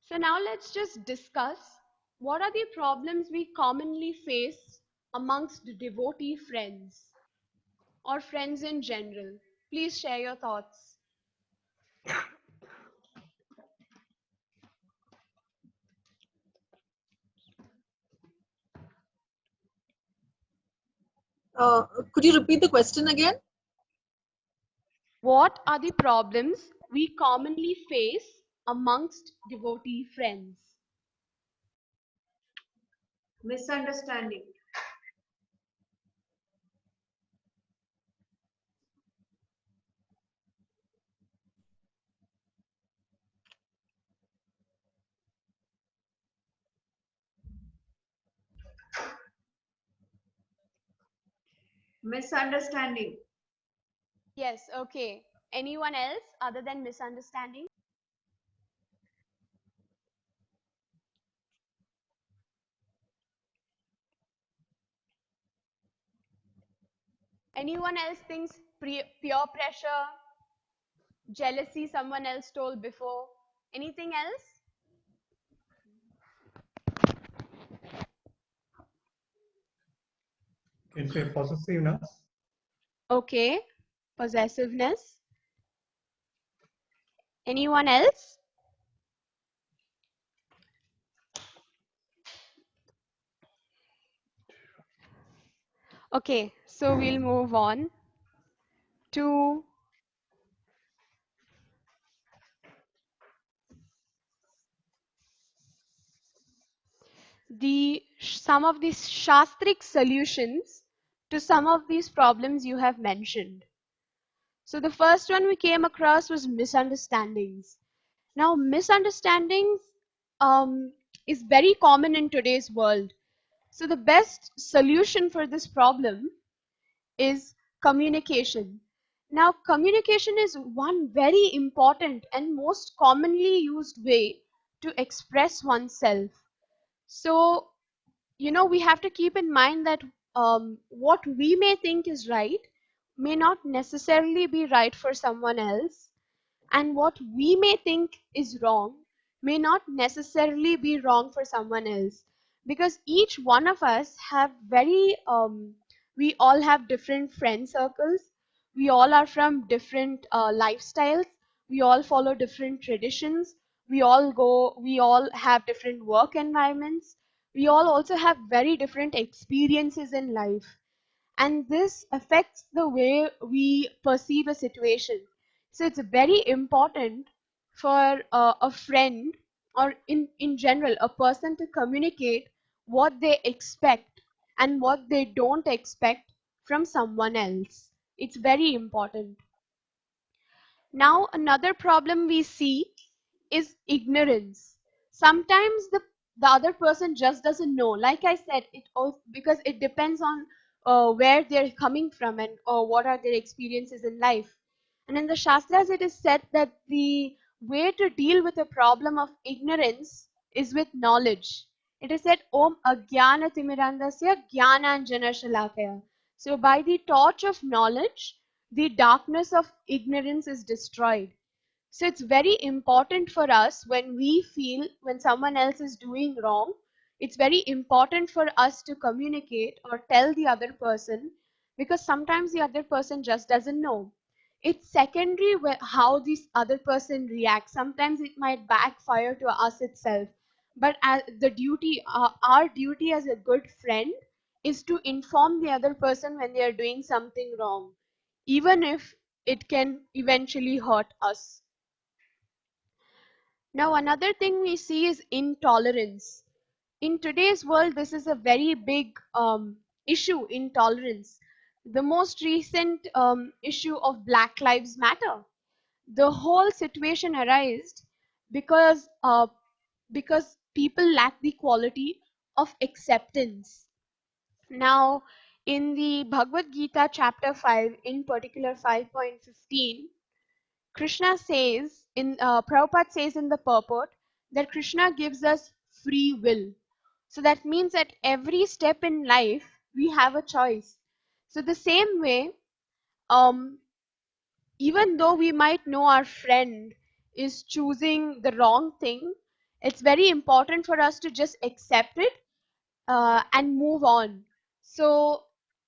So now let's just discuss what are the problems we commonly face amongst devotee friends or friends in general. Please share your thoughts. Could you repeat the question again? What are the problems we commonly face amongst devotee friends? Misunderstanding. Misunderstanding. Yes, okay. Anyone else other than misunderstanding? Anyone else thinks peer pressure, jealousy someone else told before? Anything else? Can say possessiveness. Okay, possessiveness. Anyone else? Okay, so we'll move on to some of these shastric solutions to some of these problems you have mentioned. So the first one we came across was misunderstandings. Now, misunderstandings is very common in today's world. So the best solution for this problem is communication. Now, communication is one very important and most commonly used way to express oneself. So, we have to keep in mind that what we may think is right may not necessarily be right for someone else, and what we may think is wrong may not necessarily be wrong for someone else, because each one of us have we all have different friend circles, we all are from different lifestyles, we all follow different traditions, we all have different work environments, we all also have very different experiences in life, and this affects the way we perceive a situation. So it's very important for a friend, or in general a person, to communicate what they expect and what they don't expect from someone else. It's very important. Now, another problem we see is ignorance. Sometimes the other person just doesn't know. Like I said, it also because it depends on where they're coming from and what are their experiences in life. And in the Shastras, it is said that the way to deal with a problem of ignorance is with knowledge. It is said, Om Agyana Timirandasya Jnananjana Shalakaya. So, by the torch of knowledge, the darkness of ignorance is destroyed. So it's very important for us when we feel when someone else is doing wrong it's very important for us to communicate or tell the other person, because sometimes the other person just doesn't know. It's secondary how this other person reacts. Sometimes it might backfire to us itself. But as the duty, our duty as a good friend is to inform the other person when they are doing something wrong, even if it can eventually hurt us. Now, another thing we see is intolerance. In today's world, this is a very big issue, intolerance. The most recent issue of Black Lives Matter. The whole situation arose because people lack the quality of acceptance. Now, in the Bhagavad Gita, chapter 5, in particular 5.15, Krishna says, Prabhupada says in the purport, that Krishna gives us free will. So that means at every step in life, we have a choice. So the same way, even though we might know our friend is choosing the wrong thing, it's very important for us to just accept it and move on. So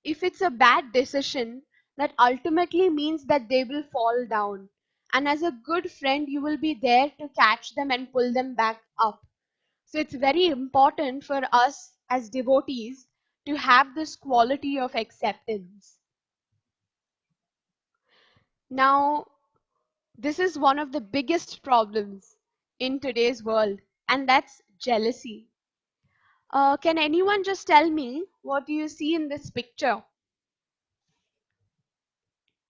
if it's a bad decision, that ultimately means that they will fall down. And as a good friend, you will be there to catch them and pull them back up. So it's very important for us as devotees to have this quality of acceptance. Now, this is one of the biggest problems in today's world, and that's jealousy. Can anyone just tell me, what do you see in this picture?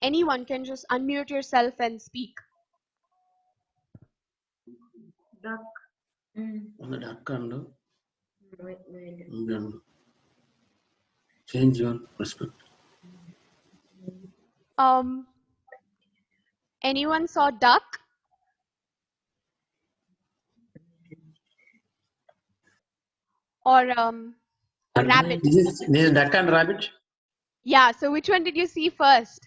Anyone can just unmute yourself and speak. Duck. On the duck and change your perspective. Anyone saw duck? Or a rabbit? This is duck and rabbit. Yeah, so which one did you see first?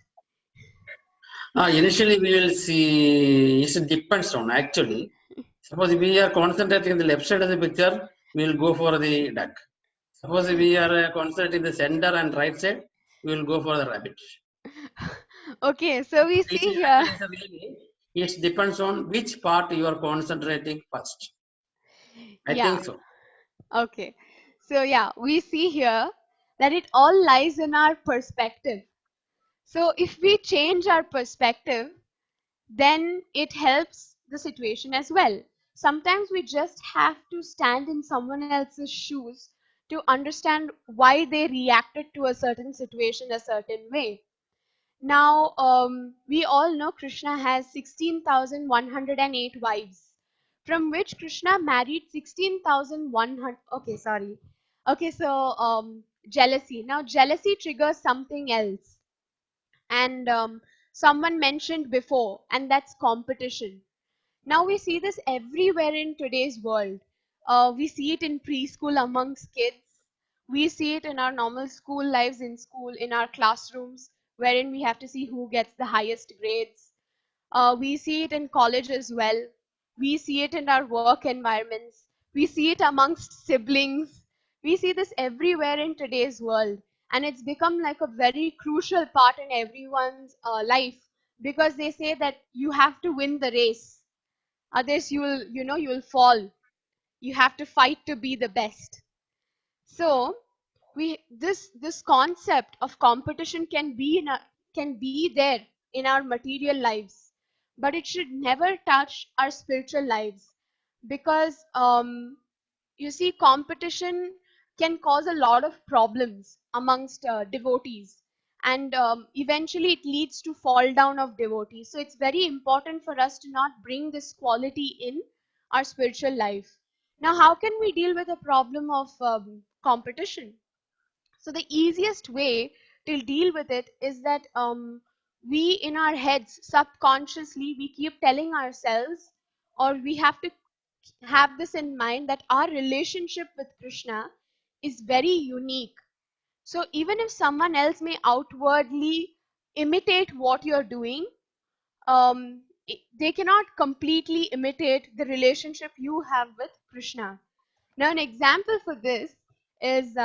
Initially, we will see, it depends on actually. Suppose we are concentrating on the left side of the picture, we will go for the duck. Suppose we are concentrating the center and right side, we will go for the rabbit. Okay, so we see here. It depends on which part you are concentrating first. I Yeah. think so. Okay, so yeah, we see here that it all lies in our perspective. So if we change our perspective, then it helps the situation as well. Sometimes we just have to stand in someone else's shoes to understand why they reacted to a certain situation a certain way. Now, we all know Krishna has 16,108 wives, from which Krishna married 16,100. Okay, sorry. Okay, so jealousy. Now, jealousy triggers something else. And someone mentioned before, and that's competition. Now we see this everywhere in today's world. We see it in preschool amongst kids. We see it in our normal school lives, in school, in our classrooms, wherein we have to see who gets the highest grades. We see it in college as well. We see it in our work environments. We see it amongst siblings. We see this everywhere in today's world. And it's become like a very crucial part in everyone's life, because they say that you have to win the race. Others, you will fall. You have to fight to be the best. So this concept of competition can be there in our material lives, but it should never touch our spiritual lives, because you see, competition can cause a lot of problems amongst devotees, and eventually it leads to fall down of devotees. So it's very important for us to not bring this quality in our spiritual life. Now, how can we deal with a problem of competition? So the easiest way to deal with it is that we in our heads subconsciously we keep telling ourselves, or we have to have this in mind, that our relationship with Krishna is very unique. So even if someone else may outwardly imitate what you're doing, they cannot completely imitate the relationship you have with Krishna. Now, an example for this is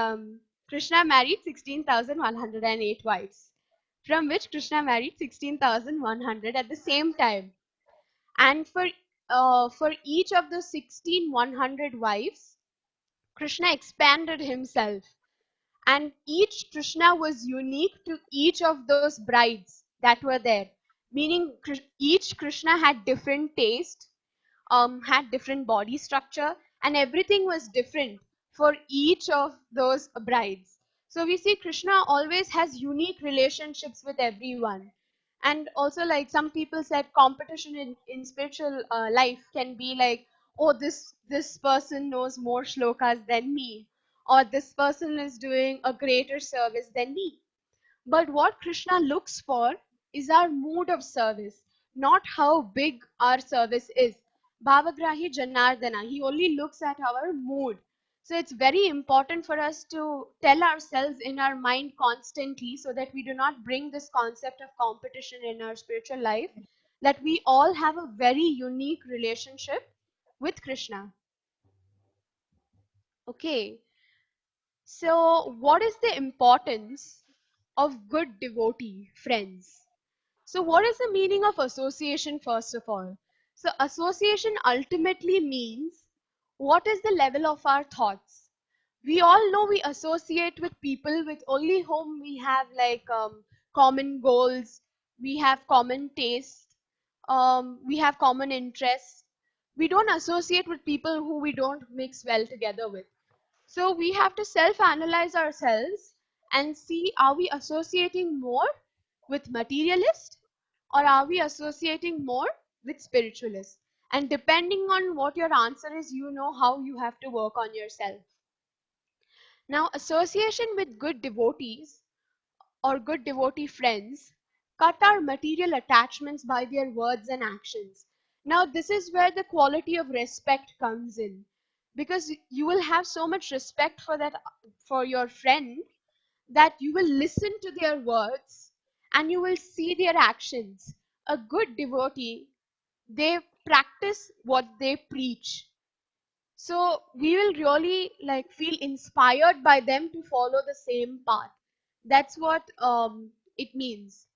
Krishna married 16,108 wives, from which Krishna married 16,100 at the same time. And for each of the 16,100 wives, Krishna expanded himself. And each Krishna was unique to each of those brides that were there. Meaning each Krishna had different taste, had different body structure, and everything was different for each of those brides. So we see Krishna always has unique relationships with everyone. And also, like some people said, competition in spiritual life can be like, oh, this person knows more shlokas than me, or this person is doing a greater service than me. But what Krishna looks for is our mood of service, not how big our service is. Bhavagrahi Janardana, he only looks at our mood. So it's very important for us to tell ourselves in our mind constantly, so that we do not bring this concept of competition in our spiritual life, that we all have a very unique relationship with Krishna. Okay, so what is the importance of good devotee friends? So what is the meaning of association, first of all? So association ultimately means what is the level of our thoughts. We all know we associate with people with only whom we have like common goals, we have common taste, we have common interests. We don't associate with people who we don't mix well together with. So we have to self-analyze ourselves and see, are we associating more with materialists, or are we associating more with spiritualists? And depending on what your answer is, you know how you have to work on yourself. Now, association with good devotees or good devotee friends cut our material attachments by their words and actions. Now, this is where the quality of respect comes in, because you will have so much respect for that, for your friend, that you will listen to their words and you will see their actions. A good devotee, they practice what they preach. So we will really like feel inspired by them to follow the same path. That's what it means.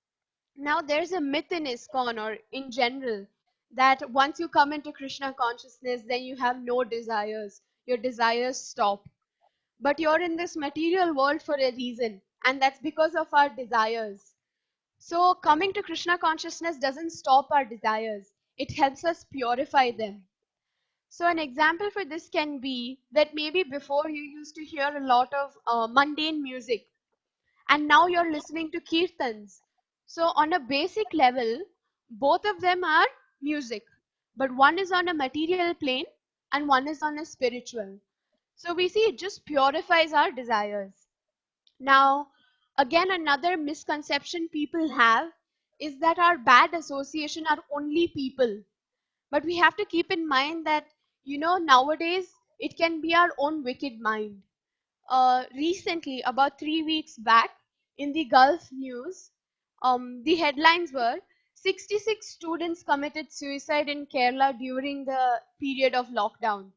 Now there's a myth in ISKCON or in general that once you come into Krishna consciousness, then you have no desires. Your desires stop. But you're in this material world for a reason, and that's because of our desires. So coming to Krishna consciousness doesn't stop our desires. It helps us purify them. So an example for this can be that maybe before you used to hear a lot of mundane music, and now you're listening to kirtans. So on a basic level, both of them are music, but one is on a material plane and one is on a spiritual. So we see it just purifies our desires. Now, again, another misconception people have is that our bad association are only people. But we have to keep in mind that, you know, nowadays it can be our own wicked mind. Recently, about 3 weeks back, in the Gulf news, the headlines were 66 students committed suicide in Kerala during the period of lockdown.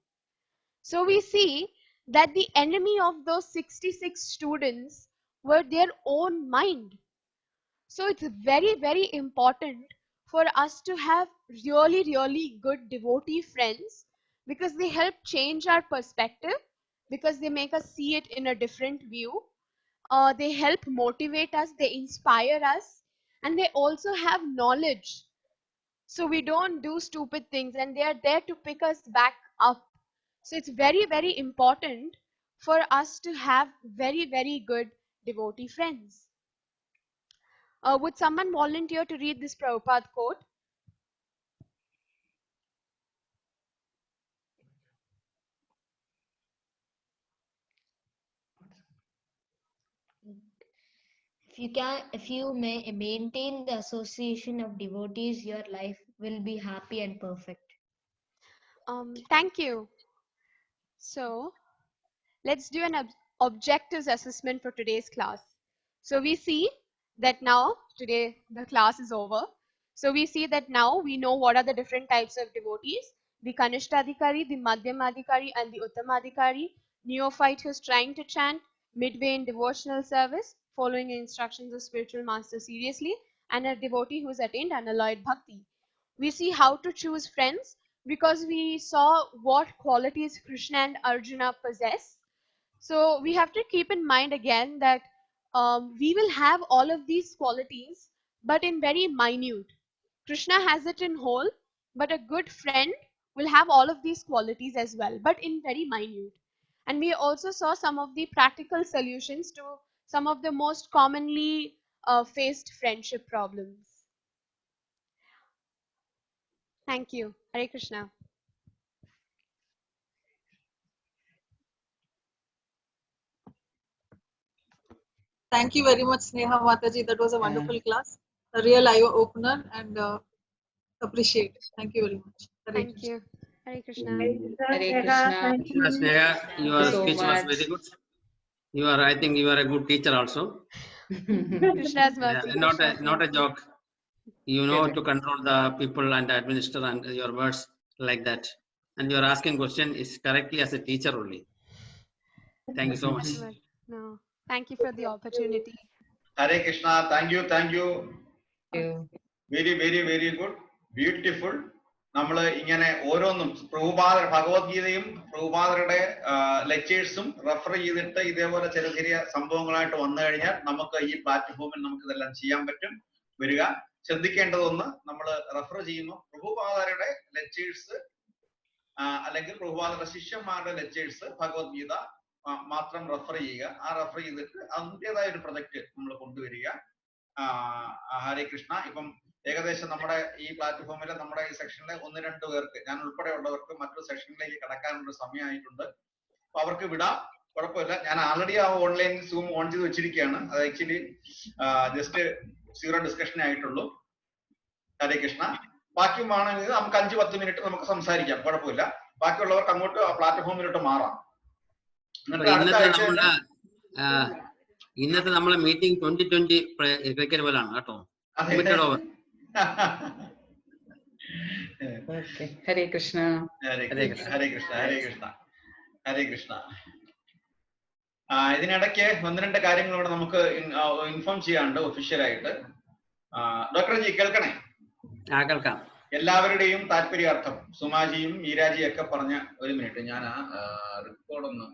So we see that the enemy of those 66 students were their own mind. So it's very, very important for us to have really, really good devotee friends, because they help change our perspective, because they make us see it in a different view. They help motivate us, they inspire us, and they also have knowledge. So we don't do stupid things, and they are there to pick us back up. So it's very, very important for us to have very, very good devotee friends. Would someone volunteer to read this Prabhupada quote? If you may maintain the association of devotees, your life will be happy and perfect. Thank you. So let's do an objectives assessment for today's class. So we see that now, today the class is over. So we see that now we know what are the different types of devotees. the Kanishtadhikari, the Madhyamadhikari, and the Uttamadhikari, neophyte who is trying to chant, midway in devotional service, following the instructions of spiritual master seriously, and a devotee who has attained unalloyed bhakti. We see how to choose friends because we saw what qualities Krishna and Arjuna possess. So we have to keep in mind again that we will have all of these qualities, but in very minute. Krishna has it in whole, but a good friend will have all of these qualities as well, but in very minute. And we also saw some of the practical solutions to some of the most commonly faced friendship problems. Thank you. Hare Krishna. Thank you very much, Sneha Mataji. That was a wonderful class, a real eye opener, and appreciate it. Thank you very much. Hare Thank Krishna. you. Hare Krishna. Hare Krishna. Sneha, your so speech was much. very good. I think you are a good teacher also. Krishna's Yeah, mercy. not a joke. You know Correct. to control the people and administer and your words like that. And you are asking question is correctly as a teacher only. Thank you so much. No, thank you for the opportunity. Hare Krishna. Thank you. Thank you. Very, very, very good. Beautiful. നമ്മൾ ഇങ്ങനെ ഓരോന്നും ഭഗവത്ഗീതയും പ്രഭുപാദരുടെ ലെക്ചേഴ്സും refer ചെയ്തിട്ട് ഇതേപോലെ ചെറിയ ചെറിയ സംഭവങ്ങളായിട്ട് വന്നു കഴിഞ്ഞാൽ നമുക്ക് ഈ പ്ലാറ്റ്ഫോമിൽ നമുക്ക് ഇതെല്ലാം ചെയ്യാൻ പറ്റും. വരിക. ശ്രദ്ധിക്കേണ്ടതൊന്ന് നമ്മൾ റെഫർ ചെയ്യുമ്പോൾ പ്രഭുപാദരുടെ ലെക്ചേഴ്സ് അല്ലെങ്കിൽ പ്രഭുപാദരുടെ ശിഷ്യന്മാരുടെ ലെക്ചേഴ്സ് ഭഗവത്ഗീത മാത്രം റെഫർ ചെയ്യുക. ആ റെഫർ ചെയ്തിട്ട് അതിൻ്റെതായ ഒരു പ്രൊജക്ട് നമ്മൾ കൊണ്ടുവരിക. ഹരേ കൃഷ്ണ. ഇപ്പം ഏകദേശം നമ്മുടെ ഈ പ്ലാറ്റ്ഫോമിലെ നമ്മുടെ ഈ സെക്ഷനിലെ 1-2 പേർക്ക്, ഞാൻ ഉൾപ്പെടെയുള്ളവർക്ക് മറ്റൊരു സെക്ഷനിലേക്ക് കടക്കാനുള്ള സമയമായിട്ടുണ്ട്. അപ്പൊ അവർക്ക് വിടാം, കുഴപ്പമില്ല. ഞാൻ ആൾറെഡി ആ ഓൺലൈൻ സൂം ഓൺ ചെയ്ത് വെച്ചിരിക്കുകയാണ്. അത് ആക്ച്വലി ജസ്റ്റ് 0 ഡിസ്കഷൻ ആയിട്ടുള്ളൂ. ഹരേ കൃഷ്ണ. ബാക്കിയുമാണെങ്കിൽ നമുക്ക് 5-10 മിനിറ്റ് നമുക്ക് സംസാരിക്കാം, കുഴപ്പമില്ല. ബാക്കിയുള്ളവർക്ക് അങ്ങോട്ട് പ്ലാറ്റ്ഫോമിലോട്ട് മാറാം. ഇന്നത്തെ നമ്മളെ മീറ്റിംഗ് 2020 ക്രിക്കറ്റ് പോലാണ് കേട്ടോ. ഹരേ കൃഷ്ണ. ഹരേ കൃഷ്ണ. ഹരേ കൃഷ്ണ. ഹരേ കൃഷ്ണ. ഹരേ കൃഷ്ണ. ഇതിനിടയ്ക്ക് 1-2 കാര്യങ്ങൾ ഇവിടെ നമുക്ക് ഇൻഫോം ചെയ്യാണ്ട് ഒഫീഷ്യലായിട്ട്. ഡോക്ടർ ജി കേൾക്കണേ? കേൾക്കാം. എല്ലാവരുടെയും താല്പര്യാർത്ഥം സുമാജിയും മീരാജിയും ഒക്കെ പറഞ്ഞ 1 മിനിറ്റ് ഞാൻ റെക്കോർഡൊന്ന്